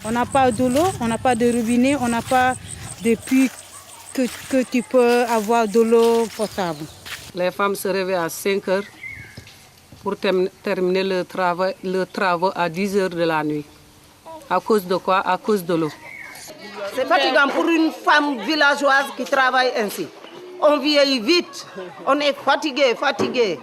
On n'a pas de l'eau, on n'a pas de robinet, on n'a pas de puits que tu peux avoir de l'eau potable. Les femmes se réveillent à 5 heures pour terminer le travaux à 10 heures de la nuit. À cause de quoi? À cause de l'eau. C'est fatigant pour une femme villageoise qui travaille ainsi. On vieillit vite, on est fatigué.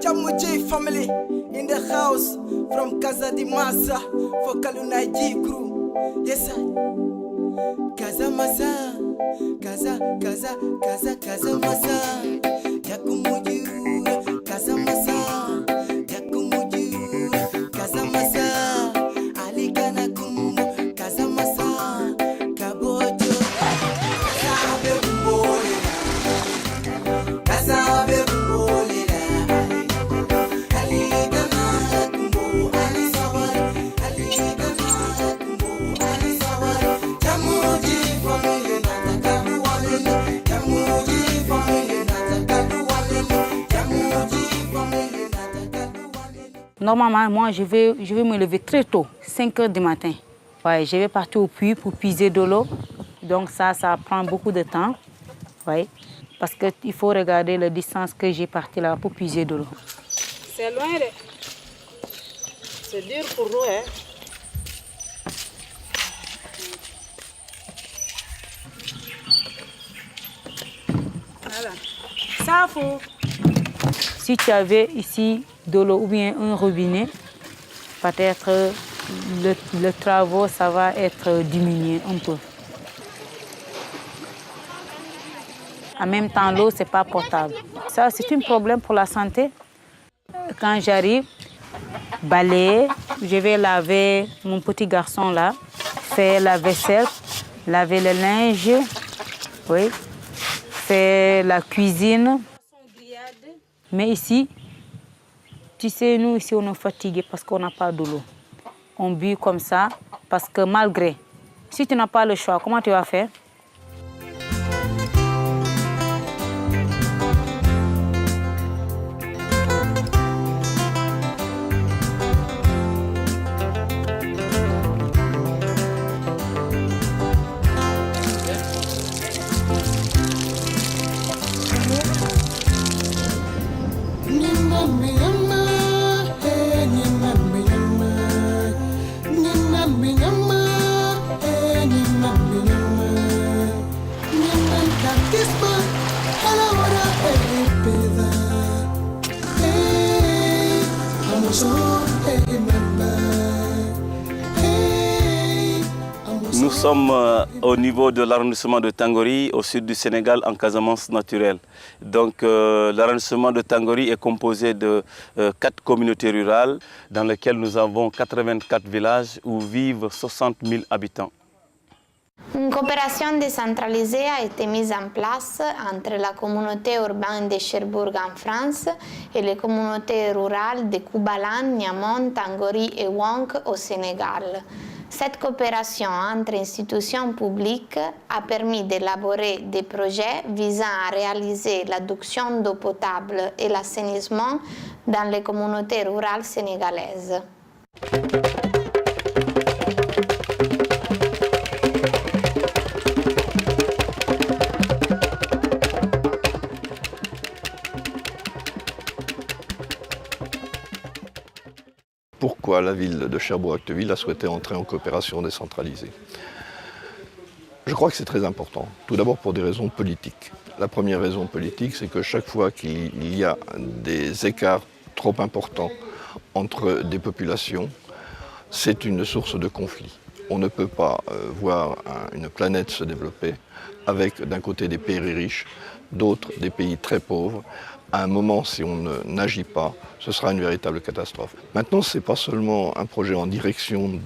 Jamuji family in the house from Casa di Massa for Kalunaji crew. Yes, sir. Casa Massa, Casa Massa. Yakumuji, Casa Massa. Yakumuji, Casa Massa. Aligana kumu, Casa Massa. Kabojo, Kabe Mole, Casa Be Mole. Normalement, moi, je vais me lever très tôt, 5 heures du matin. Ouais, je vais partir au puits pour puiser de l'eau. Donc ça prend beaucoup de temps. Ouais, parce qu'il faut regarder la distance que j'ai parti là pour puiser de l'eau. C'est loin, c'est dur pour nous. Hein? Voilà. Ça faut. Si tu avais ici de l'eau ou bien un robinet, peut-être le travail ça va être diminué un peu. En même temps, l'eau, c'est pas potable. Ça, c'est un problème pour la santé. Quand j'arrive, balayer, je vais laver mon petit garçon là, faire la vaisselle, laver le linge, oui, faire la cuisine. Mais ici, tu sais, nous ici, on est fatigués parce qu'on n'a pas de l'eau. On but comme ça parce que malgré, si tu n'as pas le choix, comment tu vas faire? Nous sommes au niveau de l'arrondissement de Tangori, au sud du Sénégal, en Casamance naturelle. Donc l'arrondissement de Tangori est composé de 4 communautés rurales dans lesquelles nous avons 84 villages où vivent 60 000 habitants. Une coopération décentralisée a été mise en place entre la communauté urbaine de Cherbourg en France et les communautés rurales de Koubalan, Niamey, Tangori et Wonk au Sénégal. Cette coopération entre institutions publiques a permis d'élaborer des projets visant à réaliser l'adduction d'eau potable et l'assainissement dans les communautés rurales sénégalaises. Pourquoi la ville de Cherbourg-Acteville a souhaité entrer en coopération décentralisée? Je crois que c'est très important. Tout d'abord pour des raisons politiques. La première raison politique, c'est que chaque fois qu'il y a des écarts trop importants entre des populations, c'est une source de conflit. On ne peut pas voir une planète se développer avec d'un côté des pays riches, d'autres des pays très pauvres. À un moment, si on n'agit pas, ce sera une véritable catastrophe. Maintenant, ce n'est pas seulement un projet en direction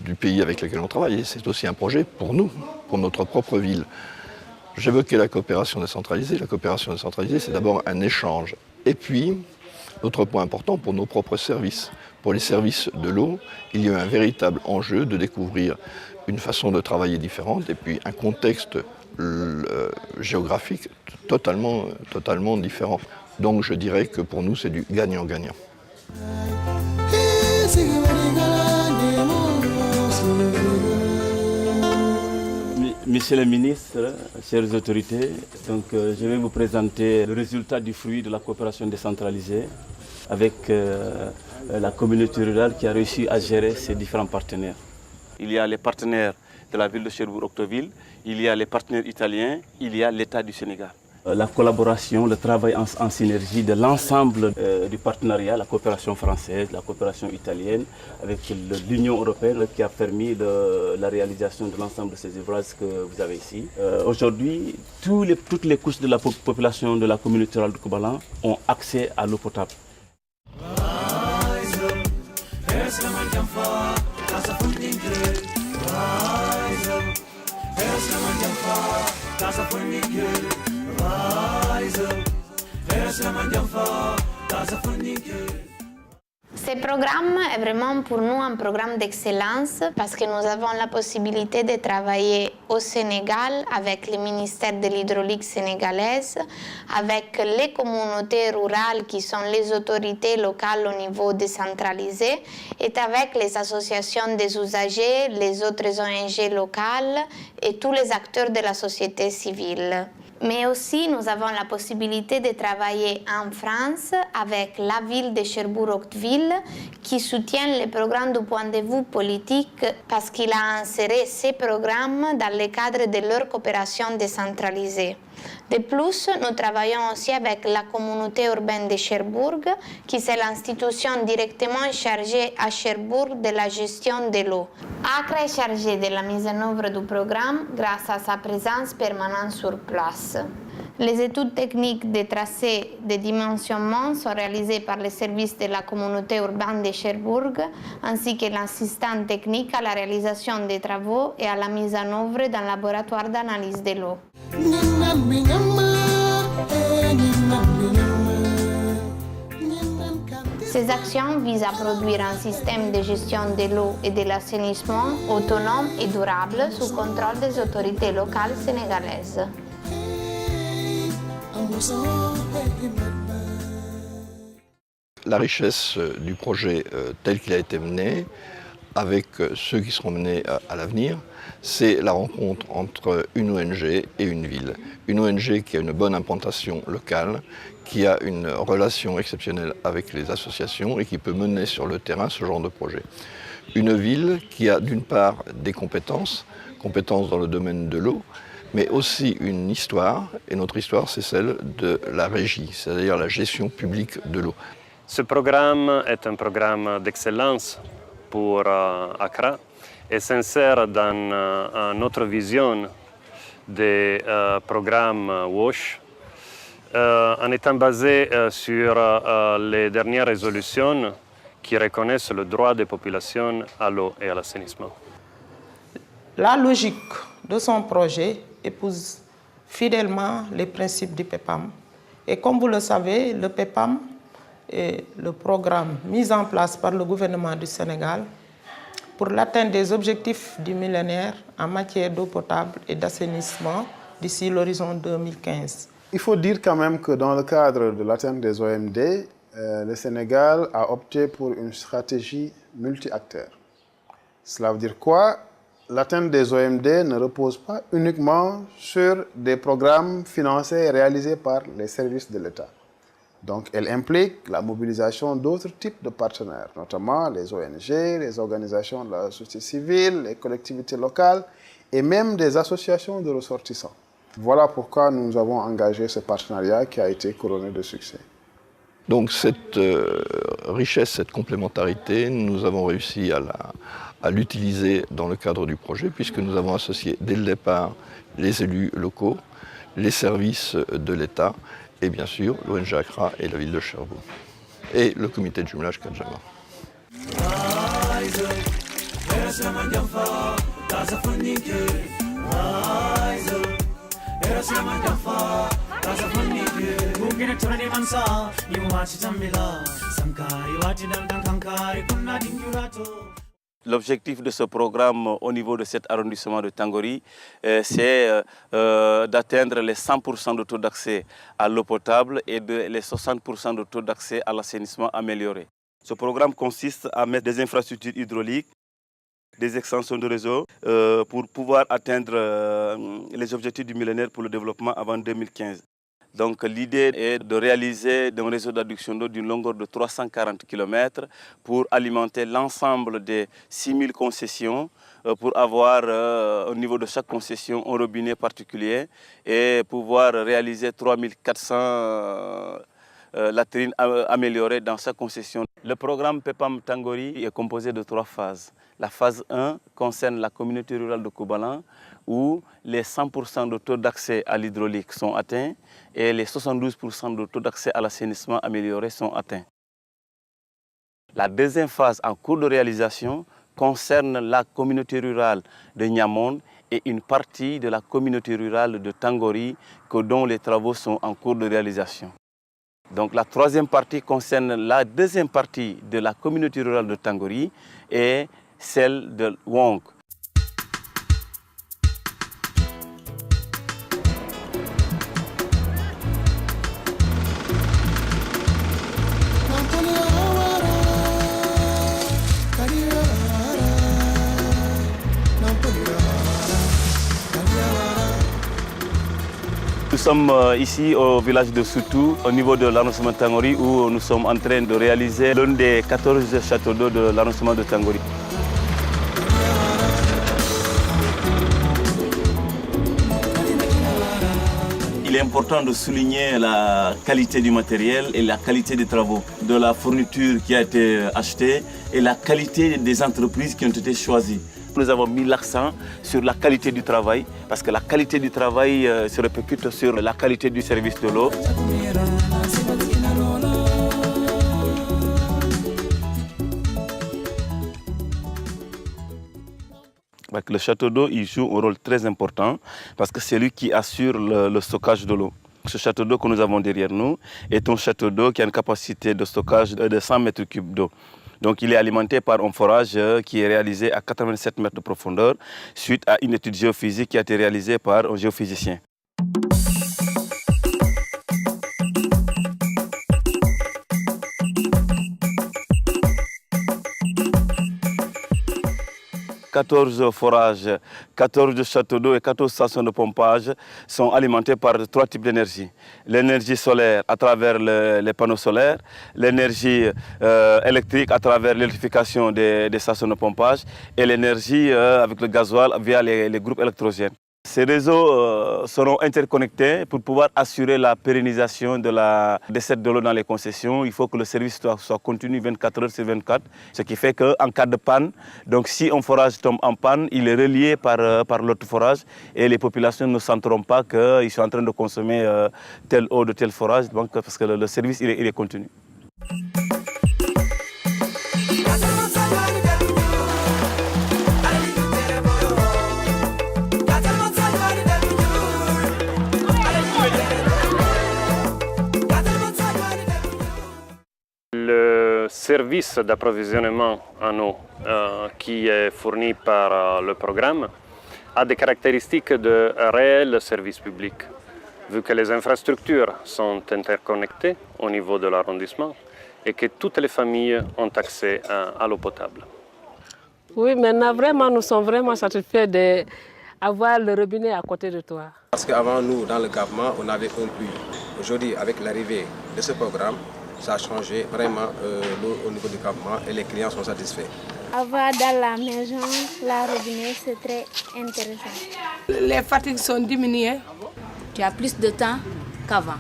du pays avec lequel on travaille, c'est aussi un projet pour nous, pour notre propre ville. J'évoquais la coopération décentralisée. La coopération décentralisée, c'est d'abord un échange. Et puis, autre point important pour nos propres services. Pour les services de l'eau, il y a un véritable enjeu de découvrir une façon de travailler différente et puis un contexte géographique totalement différent. Donc je dirais que pour nous, c'est du gagnant-gagnant. Monsieur le ministre, chères autorités, donc, je vais vous présenter le résultat du fruit de la coopération décentralisée avec la communauté rurale qui a réussi à gérer ses différents partenaires. Il y a les partenaires de la ville de Cherbourg-Octeville, il y a les partenaires italiens, il y a l'État du Sénégal. La collaboration, le travail en synergie de l'ensemble du partenariat, la coopération française, la coopération italienne, avec l'Union européenne qui a permis la réalisation de l'ensemble de ces ouvrages que vous avez ici. Aujourd'hui, toutes les couches de la population de la communauté rurale de Koubalan ont accès à l'eau potable. Ce programme est vraiment pour nous un programme d'excellence parce que nous avons la possibilité de travailler au Sénégal avec le ministère de l'hydraulique sénégalaise, avec les communautés rurales qui sont les autorités locales au niveau décentralisé et avec les associations des usagers, les autres ONG locales et tous les acteurs de la société civile. Mais aussi, nous avons la possibilité de travailler en France avec la ville de Cherbourg-Octeville qui soutient le programme du point de vue politique parce qu'il a inséré ces programmes dans le cadre de leur coopération décentralisée. De plus, nous travaillons aussi avec la communauté urbaine de Cherbourg, qui est l'institution directement chargée à Cherbourg de la gestion de l'eau. Accra est chargée de la mise en œuvre du programme grâce à sa présence permanente sur place. Les études techniques des tracés de dimensionnement sont réalisées par les services de la communauté urbaine de Cherbourg, ainsi que l'assistant technique à la réalisation des travaux et à la mise en œuvre d'un laboratoire d'analyse de l'eau. Ces actions visent à produire un système de gestion de l'eau et de l'assainissement autonome et durable sous contrôle des autorités locales sénégalaises. La richesse du projet tel qu'il a été mené, avec ceux qui seront menés à l'avenir, c'est la rencontre entre une ONG et une ville. Une ONG qui a une bonne implantation locale, qui a une relation exceptionnelle avec les associations et qui peut mener sur le terrain ce genre de projet. Une ville qui a d'une part des compétences dans le domaine de l'eau, mais aussi une histoire, et notre histoire c'est celle de la régie, c'est-à-dire la gestion publique de l'eau. Ce programme est un programme d'excellence pour Accra et s'insère dans notre vision des programmes WASH en étant basé sur les dernières résolutions qui reconnaissent le droit des populations à l'eau et à l'assainissement. La logique de son projet épouse fidèlement les principes du PEPAM. Et comme vous le savez, le PEPAM est le programme mis en place par le gouvernement du Sénégal pour l'atteinte des objectifs du millénaire en matière d'eau potable et d'assainissement d'ici l'horizon 2015. Il faut dire quand même que dans le cadre de l'atteinte des OMD, le Sénégal a opté pour une stratégie multi-acteurs. Cela veut dire quoi? L'atteinte des OMD ne repose pas uniquement sur des programmes financés et réalisés par les services de l'État. Donc, elle implique la mobilisation d'autres types de partenaires, notamment les ONG, les organisations de la société civile, les collectivités locales et même des associations de ressortissants. Voilà pourquoi nous avons engagé ce partenariat qui a été couronné de succès. Donc cette richesse, cette complémentarité, nous avons réussi à l'utiliser dans le cadre du projet puisque nous avons associé dès le départ les élus locaux, les services de l'État et bien sûr l'ONG Accra et la ville de Cherbourg et le comité de jumelage Kadjama. L'objectif de ce programme au niveau de cet arrondissement de Tangori, c'est d'atteindre les 100% de taux d'accès à l'eau potable et les 60% de taux d'accès à l'assainissement amélioré. Ce programme consiste à mettre des infrastructures hydrauliques, des extensions de réseau pour pouvoir atteindre les objectifs du millénaire pour le développement avant 2015. Donc l'idée est de réaliser un réseau d'adduction d'eau d'une longueur de 340 km pour alimenter l'ensemble des 6000 concessions pour avoir au niveau de chaque concession un robinet particulier et pouvoir réaliser 3400 latrines améliorées dans chaque concession. Le programme PEPAM Tangori est composé de 3 phases. La phase 1 concerne la communauté rurale de Koubalan où les 100% de taux d'accès à l'hydraulique sont atteints et les 72% de taux d'accès à l'assainissement amélioré sont atteints. La deuxième phase en cours de réalisation concerne la communauté rurale de Niamone et une partie de la communauté rurale de Tangori dont les travaux sont en cours de réalisation. Donc la troisième partie concerne la deuxième partie de la communauté rurale de Tangori et celle de Wong. Nous sommes ici au village de Soutou, au niveau de l'arrondissement de Tangori, où nous sommes en train de réaliser l'un des 14 châteaux d'eau de l'arrondissement de Tangori. Il est important de souligner la qualité du matériel et la qualité des travaux, de la fourniture qui a été achetée et la qualité des entreprises qui ont été choisies. Nous avons mis l'accent sur la qualité du travail, parce que la qualité du travail se répercute sur la qualité du service de l'eau. Le château d'eau joue un rôle très important, parce que c'est lui qui assure le stockage de l'eau. Ce château d'eau que nous avons derrière nous est un château d'eau qui a une capacité de stockage de 100 mètres cubes d'eau. Donc il est alimenté par un forage qui est réalisé à 87 mètres de profondeur suite à une étude géophysique qui a été réalisée par un géophysicien. « 14 forages, 14 châteaux d'eau et 14 stations de pompage sont alimentés par 3 types d'énergie. L'énergie solaire à travers les panneaux solaires, l'énergie électrique à travers l'électrification des stations de pompage et l'énergie avec le gasoil via les groupes électrogènes. Ces réseaux seront interconnectés pour pouvoir assurer la pérennisation de la desserte de l'eau dans les concessions. Il faut que le service soit continu 24 heures sur 24, ce qui fait qu'en cas de panne, donc si un forage tombe en panne, il est relié par l'autre forage et les populations ne sentiront pas qu'ils sont en train de consommer telle eau de tel forage, donc, parce que le service il est continu. Le service d'approvisionnement en eau qui est fourni par le programme a des caractéristiques de réel service public, vu que les infrastructures sont interconnectées au niveau de l'arrondissement et que toutes les familles ont accès à l'eau potable. Oui, maintenant vraiment, nous sommes vraiment satisfaits d'avoir le robinet à côté de toi. Parce qu'avant nous, dans le campement, on avait un puits. Aujourd'hui, avec l'arrivée de ce programme, ça a changé vraiment l'eau au niveau du campement et les clients sont satisfaits. Avoir dans la maison, la robinet, c'est très intéressant. Les fatigues sont diminuées. Tu as plus de temps qu'avant.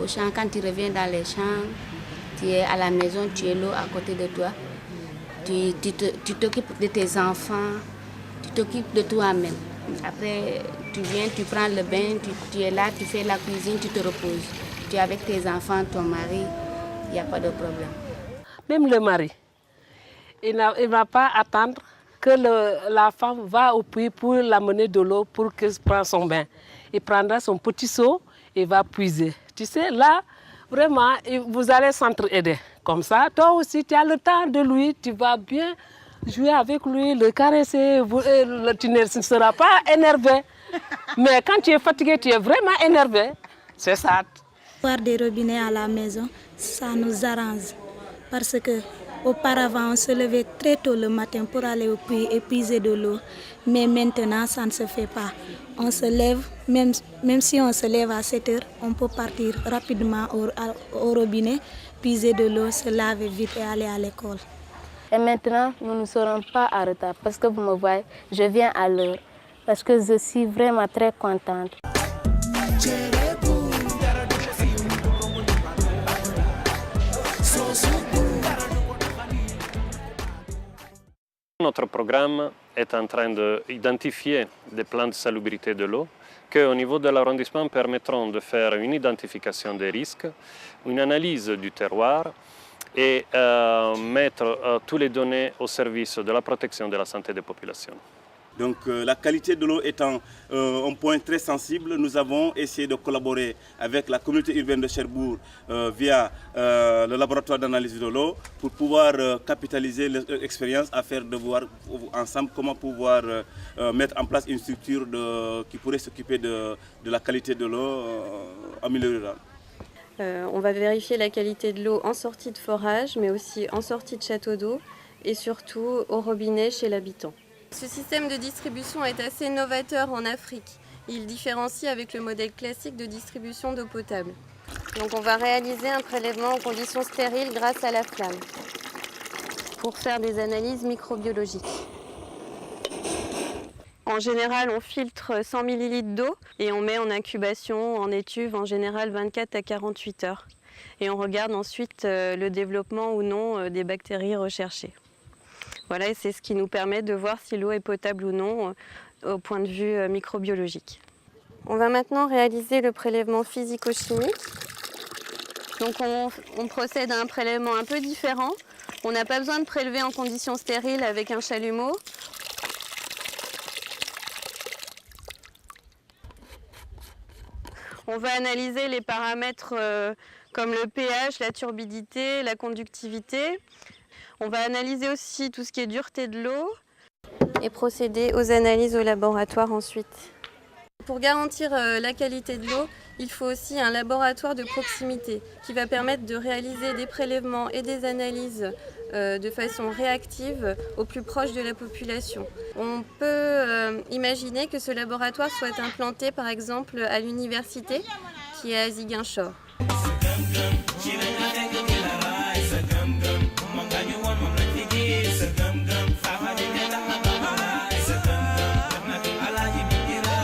Au champ, quand tu reviens dans les champs, Tu es à la maison, tu es l'eau à côté de toi. Tu t'occupes de tes enfants, tu t'occupes de toi-même. Après, tu viens, tu prends le bain, tu es là, tu fais la cuisine, tu te reposes. Tu es avec tes enfants, ton mari, il n'y a pas de problème. Même le mari, il ne va pas attendre que la femme va au puits pour l'amener de l'eau pour qu'elle prenne son bain. Il prendra son petit seau et va puiser. Tu sais, là, vraiment, vous allez s'entraider. Comme ça, toi aussi, tu as le temps de lui, tu vas bien jouer avec lui, le caresser, tu ne seras pas énervé. Mais quand tu es fatigué, tu es vraiment énervé. C'est ça. Avoir des robinets à la maison, ça nous arrange. Parce que auparavant, on se levait très tôt le matin pour aller au puits et puiser de l'eau. Mais maintenant, ça ne se fait pas. On se lève, même si on se lève à 7 heures, on peut partir rapidement au robinet, puiser de l'eau, se laver vite et aller à l'école. Et maintenant, nous ne serons pas en retard parce que vous me voyez, je viens à l'heure. Parce que je suis vraiment très contente. Notre programme est en train d'identifier des plans de salubrité de l'eau qui, au niveau de l'arrondissement, permettront de faire une identification des risques, une analyse du terroir et mettre toutes les données au service de la protection de la santé des populations. Donc la qualité de l'eau étant un point très sensible, nous avons essayé de collaborer avec la communauté urbaine de Cherbourg via le laboratoire d'analyse de l'eau pour pouvoir capitaliser l'expérience à faire de voir ensemble comment pouvoir mettre en place une structure qui pourrait s'occuper de la qualité de l'eau en milieu rural. On va vérifier la qualité de l'eau en sortie de forage, mais aussi en sortie de château d'eau et surtout au robinet chez l'habitant. Ce système de distribution est assez novateur en Afrique. Il différencie avec le modèle classique de distribution d'eau potable. Donc on va réaliser un prélèvement en conditions stériles grâce à la flamme pour faire des analyses microbiologiques. En général, on filtre 100 ml d'eau et on met en incubation, en étuve, en général 24 à 48 heures. Et on regarde ensuite le développement ou non des bactéries recherchées. Voilà, et c'est ce qui nous permet de voir si l'eau est potable ou non au point de vue microbiologique. On va maintenant réaliser le prélèvement physico-chimique. Donc on procède à un prélèvement un peu différent. On n'a pas besoin de prélever en conditions stériles avec un chalumeau. On va analyser les paramètres comme le pH, la turbidité, la conductivité. On va analyser aussi tout ce qui est dureté de l'eau et procéder aux analyses au laboratoire ensuite. Pour garantir la qualité de l'eau, il faut aussi un laboratoire de proximité qui va permettre de réaliser des prélèvements et des analyses de façon réactive au plus proche de la population. On peut imaginer que ce laboratoire soit implanté par exemple à l'université qui est à Ziguinchor.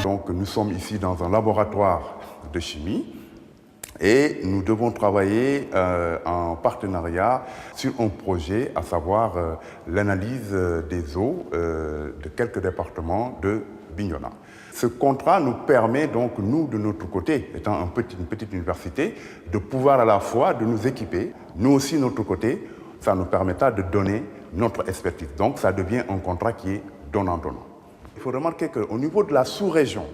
Donc nous sommes ici dans un laboratoire de chimie et nous devons travailler en partenariat sur un projet, à savoir l'analyse des eaux de quelques départements de Bignona. Ce contrat nous permet donc, nous, de notre côté, étant une petite université, de pouvoir à la fois de nous équiper, nous aussi, de notre côté, ça nous permettra de donner notre expertise. Donc ça devient un contrat qui est donnant-donnant. Il faut remarquer qu'au niveau de la sous-région,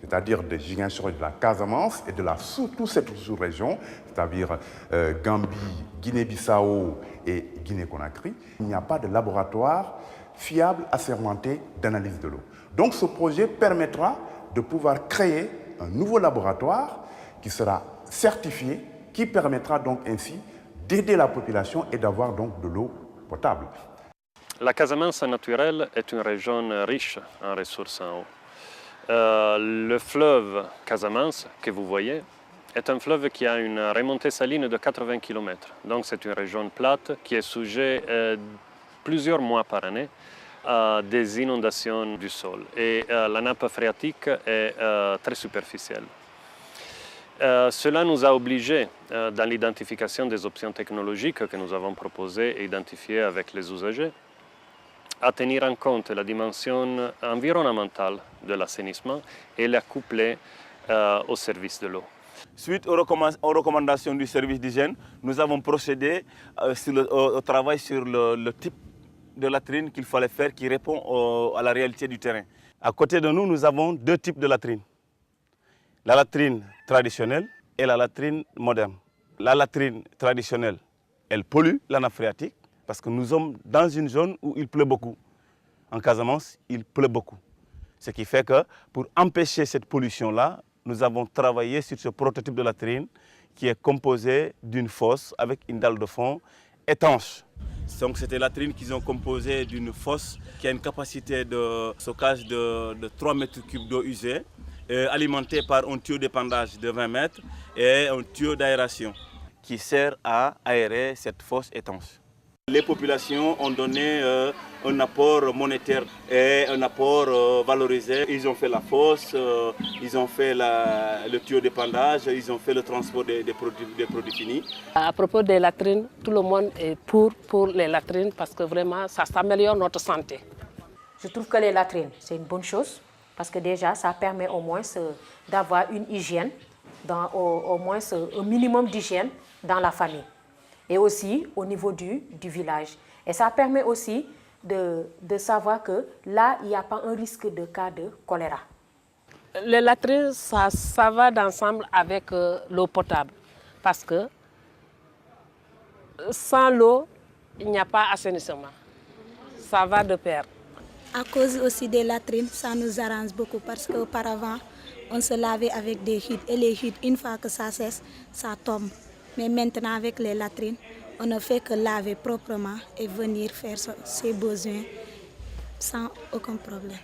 c'est-à-dire de Ziguinchor et de la Casamance et de toute cette sous-région, c'est-à-dire Gambie, Guinée-Bissau et Guinée-Conakry, il n'y a pas de laboratoire fiable, assermenté d'analyse de l'eau. Donc ce projet permettra de pouvoir créer un nouveau laboratoire qui sera certifié, qui permettra donc ainsi d'aider la population et d'avoir donc de l'eau potable. La Casamance naturelle est une région riche en ressources en eau. Le fleuve Casamance, que vous voyez, est un fleuve qui a une remontée saline de 80 km. Donc c'est une région plate qui est sujet plusieurs mois par année à des inondations du sol. Et la nappe phréatique est très superficielle. Cela nous a obligés, dans l'identification des options technologiques que nous avons proposées et identifiées avec les usagers, à tenir en compte la dimension environnementale de l'assainissement et la coupler au service de l'eau. Suite aux recommandations du service d'hygiène, nous avons procédé au travail sur le type de latrine qu'il fallait faire qui répond à la réalité du terrain. À côté de nous, nous avons deux types de latrines. La latrine traditionnelle et la latrine moderne. La latrine traditionnelle, elle pollue la nappe phréatique parce que nous sommes dans une zone où il pleut beaucoup. En Casamance, il pleut beaucoup. Ce qui fait que pour empêcher cette pollution-là, nous avons travaillé sur ce prototype de latrine qui est composé d'une fosse avec une dalle de fond étanche. Donc c'est des latrines qui sont composées d'une fosse qui a une capacité de stockage de 3 mètres cubes d'eau usée, alimentée par un tuyau d'épandage de 20 mètres et un tuyau d'aération qui sert à aérer cette fosse étanche. Les populations ont donné un apport monétaire et un apport valorisé. Ils ont fait la fosse, ils ont fait le tuyau d'épandage, ils ont fait le transport des produits finis. À propos des latrines, tout le monde est pour les latrines parce que vraiment ça s'améliore notre santé. Je trouve que les latrines, c'est une bonne chose parce que déjà ça permet au moins d'avoir une hygiène, au moins un minimum d'hygiène dans la famille. Et aussi au niveau du village. Et ça permet aussi de savoir que là, il n'y a pas un risque de cas de choléra. Les latrines, ça va d'ensemble avec l'eau potable. Parce que sans l'eau, il n'y a pas assainissement. Ça va de pair. À cause aussi des latrines, ça nous arrange beaucoup parce qu'auparavant, on se lavait avec des huttes. Et les huttes, une fois que ça cesse, ça tombe. Mais maintenant, avec les latrines, on ne fait que laver proprement et venir faire ses besoins sans aucun problème.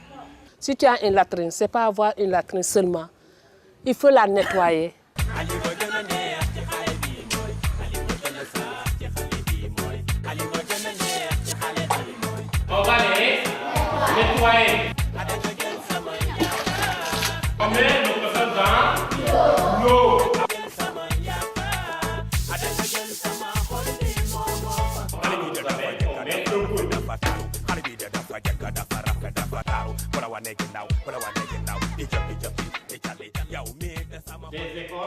Si tu as une latrine, ce n'est pas avoir une latrine seulement. Il faut la nettoyer. On va les nettoyer. On met nos personnes dans l'eau.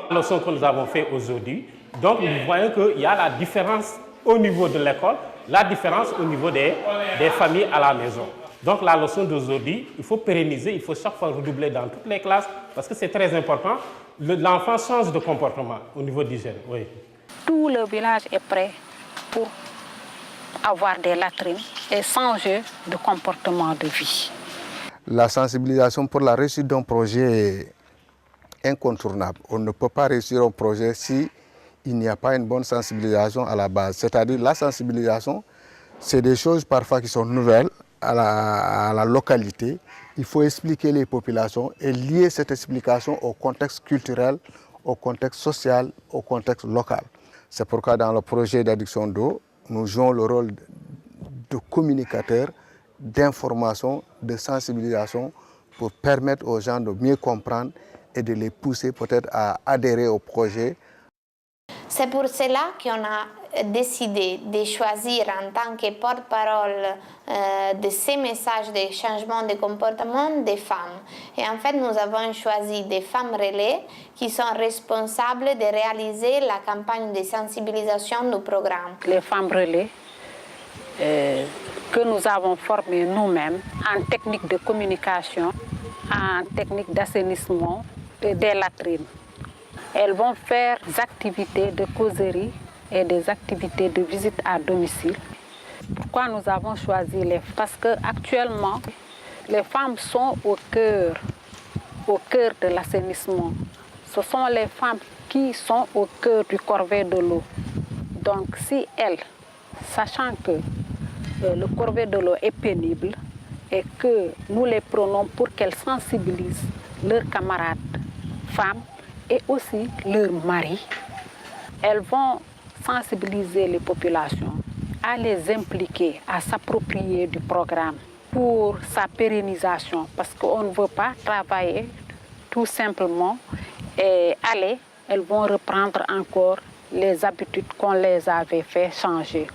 La leçon que nous avons fait aujourd'hui, donc nous voyons qu'il y a la différence au niveau de l'école, la différence au niveau des familles à la maison. Donc la leçon d'aujourd'hui, il faut pérenniser, il faut chaque fois redoubler dans toutes les classes parce que c'est très important. L'enfant change de comportement au niveau d'hygiène. Oui. Tout le village est prêt pour avoir des latrines et changer de comportement de vie. La sensibilisation pour la réussite d'un projet est incontournable. On ne peut pas réussir un projet si il n'y a pas une bonne sensibilisation à la base. C'est-à-dire la sensibilisation, c'est des choses parfois qui sont nouvelles à la localité. Il faut expliquer les populations et lier cette explication au contexte culturel, au contexte social, au contexte local. C'est pourquoi dans le projet d'adduction d'eau, nous jouons le rôle de communicateur, d'information, de sensibilisation pour permettre aux gens de mieux comprendre et de les pousser peut-être à adhérer au projet. C'est pour cela qu'on a décidé de choisir en tant que porte-parole de ces messages de changement de comportement des femmes. Et en fait, nous avons choisi des femmes relais qui sont responsables de réaliser la campagne de sensibilisation du programme. Les femmes relais que nous avons formées nous-mêmes en technique de communication, en technique d'assainissement et des latrines. Elles vont faire des activités de causerie et des activités de visite à domicile. Pourquoi nous avons choisi les femmes? Parce qu'actuellement, les femmes sont au cœur de l'assainissement. Ce sont les femmes qui sont au cœur du corvée de l'eau. Donc si elles, sachant que le corvée de l'eau est pénible et que nous les prenons pour qu'elles sensibilisent leurs camarades femmes et aussi leurs maris, elles vont sensibiliser les populations à les impliquer, à s'approprier du programme pour sa pérennisation. Parce qu'on ne veut pas travailler tout simplement et aller elles vont reprendre encore les habitudes qu'on les avait fait changer.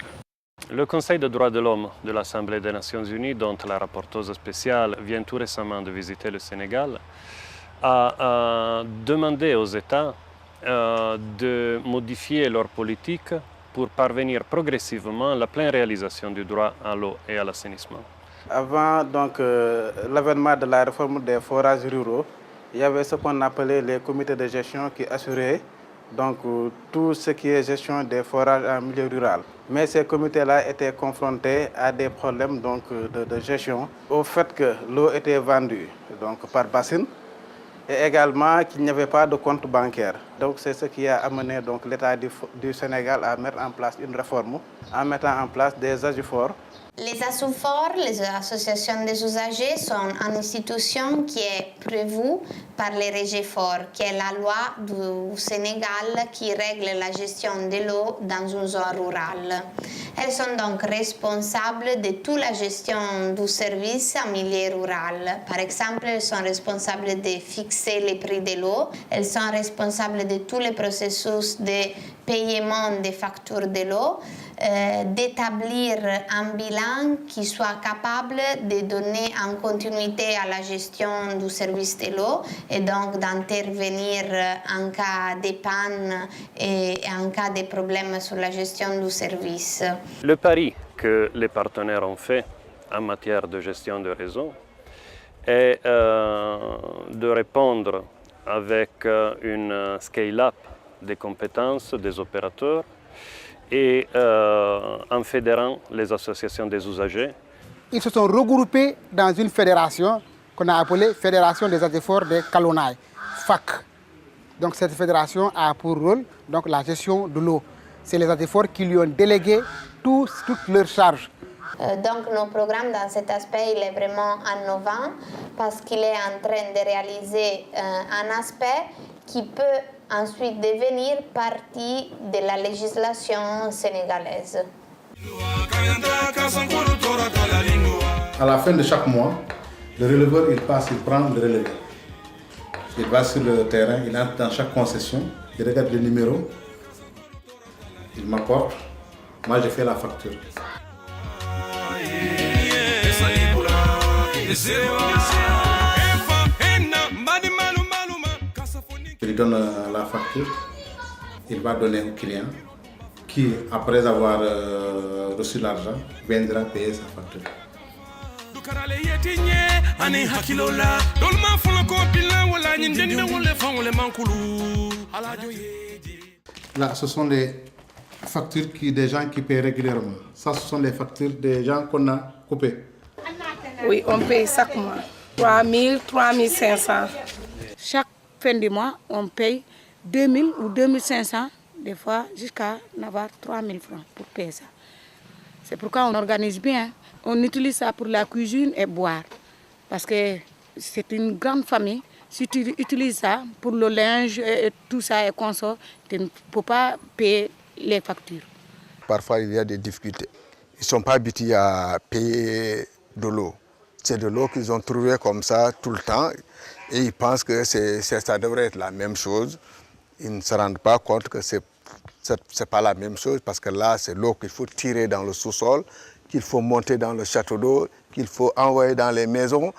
Le Conseil des droits de l'homme de l'Assemblée des Nations Unies, dont la rapporteuse spéciale vient tout récemment de visiter le Sénégal, a demandé aux États de modifier leur politique pour parvenir progressivement à la pleine réalisation du droit à l'eau et à l'assainissement. Avant l'avènement de la réforme des forages ruraux, il y avait ce qu'on appelait les comités de gestion qui assuraient tout ce qui est gestion des forages en milieu rural. Mais ces comités-là étaient confrontés à des problèmes de gestion, au fait que l'eau était vendue par bassine et également qu'il n'y avait pas de compte bancaire. Donc c'est ce qui a amené l'État du Sénégal à mettre en place une réforme en mettant en place des ASUFOR. Les ASUFOR, les associations des usagers, sont une institution qui est prévue par les REGEFOR, qui est la loi du Sénégal qui règle la gestion de l'eau dans une zone rurale. Elles sont donc responsables de toute la gestion du service en milieu rural. Par exemple, elles sont responsables de fixer les prix de l'eau, elles sont responsables de tous les processus de paiement des factures de l'eau, d'établir un bilan qui soit capable de donner en continuité à la gestion du service de l'eau et donc d'intervenir en cas de panne et en cas de problème sur la gestion du service. Le pari que les partenaires ont fait en matière de gestion de réseau est de répondre avec une scale-up des compétences des opérateurs et en fédérant les associations des usagers. Ils se sont regroupés dans une fédération qu'on a appelée Fédération des ASUFOR de Kalonaï, FAC. Donc cette fédération a pour rôle la gestion de l'eau. C'est les ASUFOR qui lui ont délégué toutes leurs charges. Donc nos programmes dans cet aspect, il est vraiment innovant parce qu'il est en train de réaliser un aspect qui peut ensuite devenir partie de la législation sénégalaise. À la fin de chaque mois, le releveur il passe, il prend le relevé. Il va sur le terrain, il entre dans chaque concession, il regarde le numéro, il m'apporte, moi je fais la facture. Je lui donne la facture, il va donner au client qui, après avoir reçu l'argent, viendra payer sa facture. Là, ce sont les factures des gens qui paient régulièrement. Ça, ce sont les factures des gens qu'on a coupés. Oui, on paye chaque mois. 3 000, 3 500. Chaque fin du mois, on paye 2 000 ou 2 500, des fois jusqu'à avoir 3 000 francs pour payer ça. C'est pourquoi on organise bien. On utilise ça pour la cuisine et boire. Parce que c'est une grande famille. Si tu utilises ça pour le linge et tout ça et consort, tu ne peux pas payer les factures. Parfois, il y a des difficultés. Ils ne sont pas habitués à payer de l'eau. C'est de l'eau qu'ils ont trouvé comme ça tout le temps et ils pensent que ça devrait être la même chose. Ils ne se rendent pas compte que ce n'est pas la même chose parce que là, c'est l'eau qu'il faut tirer dans le sous-sol, qu'il faut monter dans le château d'eau, qu'il faut envoyer dans les maisons.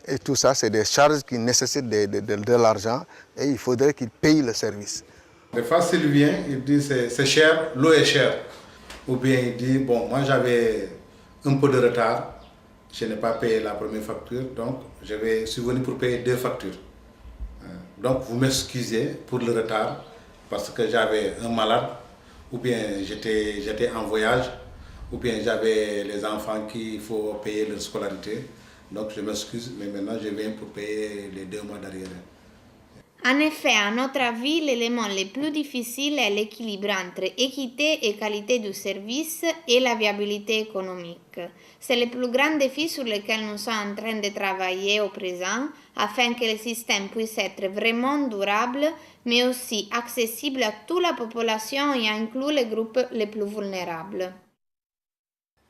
Et tout ça, c'est des charges qui nécessitent de l'argent et il faudrait qu'ils payent le service. Des fois, s'il vient, il dit c'est cher, l'eau est chère. Ou bien il dit, bon, moi j'avais un peu de retard, je n'ai pas payé la première facture, donc je suis venu pour payer 2 factures. Donc vous m'excusez pour le retard parce que j'avais un malade, ou bien j'étais en voyage, ou bien j'avais les enfants qu'il faut payer leur scolarité. Donc je m'excuse, mais maintenant je viens pour payer les 2 mois d'arrière. En effet, à notre avis, l'élément le plus difficile est l'équilibre entre équité et qualité du service et la viabilité économique. C'est le plus grand défi sur lequel nous sommes en train de travailler au présent afin que le système puisse être vraiment durable, mais aussi accessible à toute la population et inclut les groupes les plus vulnérables.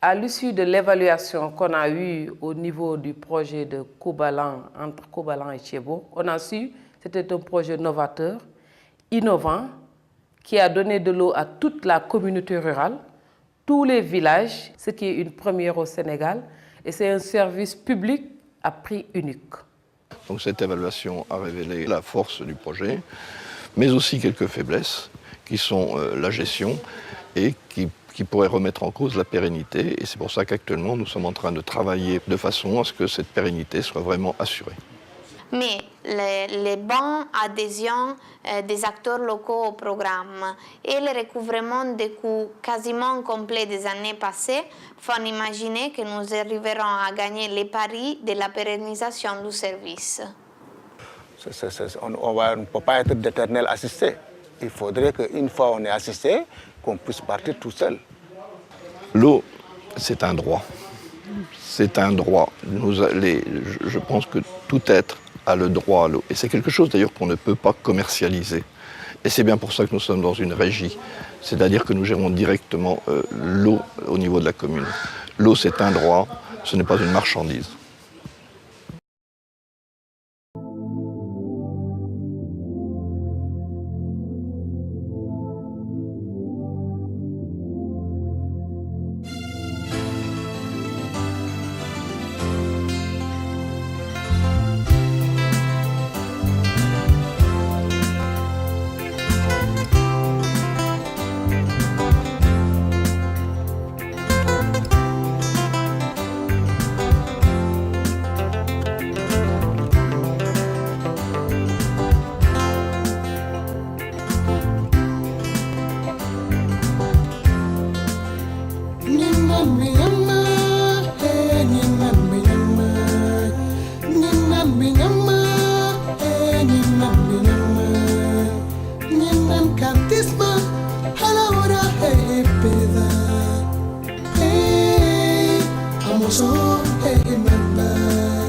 À l'issue de l'évaluation qu'on a eue au niveau du projet de Kobalan, entre Kobalan et Tchebo, on a su que c'était un projet novateur innovant qui a donné de l'eau à toute la communauté rurale, tous les villages, ce qui est une première au Sénégal, et c'est un service public à prix unique. Donc cette évaluation a révélé la force du projet, mais aussi quelques faiblesses qui sont la gestion et qui pourraient remettre en cause la pérennité. Et c'est pour ça qu'actuellement nous sommes en train de travailler de façon à ce que cette pérennité soit vraiment assurée. Mais les bonnes adhésions des acteurs locaux au programme et le recouvrement des coûts quasiment complets des années passées font imaginer que nous arriverons à gagner les paris de la pérennisation du service. On ne peut pas être d'éternel assisté. Il faudrait qu'une fois on est assisté, qu'on puisse partir tout seul. L'eau, c'est un droit. C'est un droit. Je pense que tout être a le droit à l'eau. Et c'est quelque chose d'ailleurs qu'on ne peut pas commercialiser. Et c'est bien pour ça que nous sommes dans une régie. C'est-à-dire que nous gérons directement l'eau au niveau de la commune. L'eau, c'est un droit, ce n'est pas une marchandise. So, hey, remember.